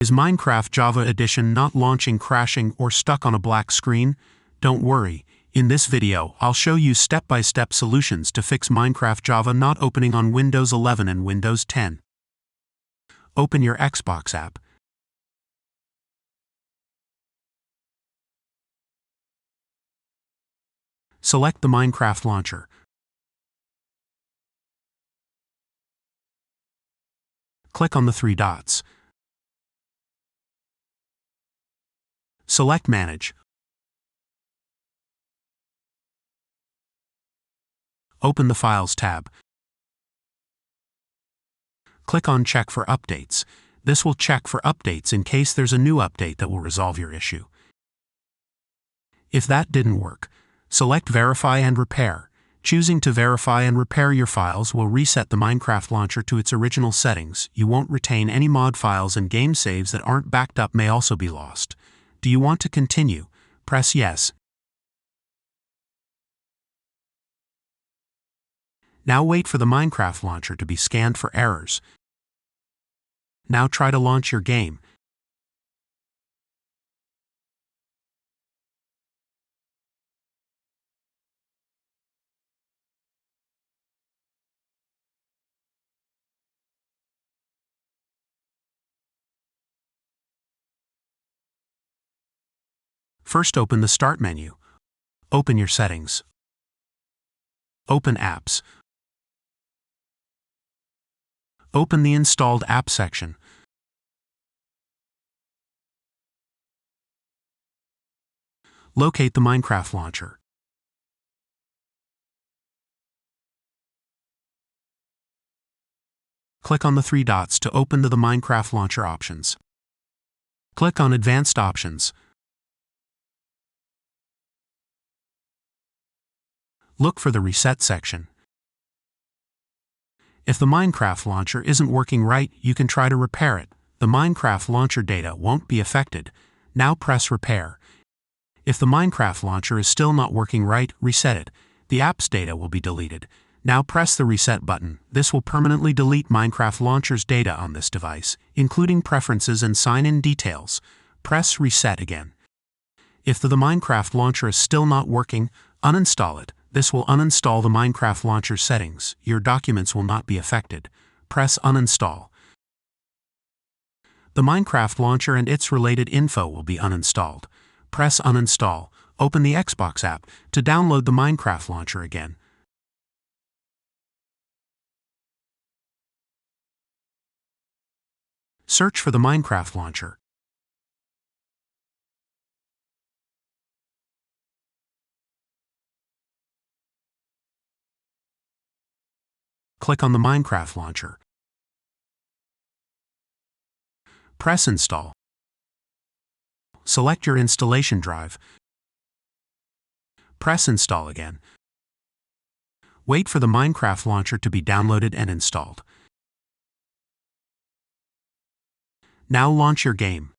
Is Minecraft Java Edition not launching, crashing, or stuck on a black screen? Don't worry. In this video, I'll show you step-by-step solutions to fix Minecraft Java not opening on Windows 11 and Windows 10. Open your Xbox app. Select the Minecraft launcher. Click on the three dots. Select Manage. Open the Files tab. Click on Check for Updates. This will check for updates in case there's a new update that will resolve your issue. If that didn't work, select Verify and Repair. Choosing to verify and repair your files will reset the Minecraft launcher to its original settings. You won't retain any mod files, and game saves that aren't backed up may also be lost. Do you want to continue? Press Yes. Now wait for the Minecraft launcher to be scanned for errors. Now try to launch your game. First, open the Start menu. Open your settings. Open Apps. Open the Installed App section. Locate the Minecraft launcher. Click on the three dots to open the Minecraft launcher options. Click on Advanced Options. Look for the Reset section. If the Minecraft launcher isn't working right, you can try to repair it. The Minecraft launcher data won't be affected. Now press Repair. If the Minecraft launcher is still not working right, reset it. The app's data will be deleted. Now press the Reset button. This will permanently delete Minecraft launcher's data on this device, including preferences and sign-in details. Press Reset again. If the Minecraft launcher is still not working, uninstall it. This will uninstall the Minecraft launcher settings. Your documents will not be affected. Press Uninstall. The Minecraft launcher and its related info will be uninstalled. Press Uninstall. Open the Xbox app to download the Minecraft launcher again. Search for the Minecraft launcher. Click on the Minecraft launcher. Press Install. Select your installation drive. Press Install again. Wait for the Minecraft launcher to be downloaded and installed. Now launch your game.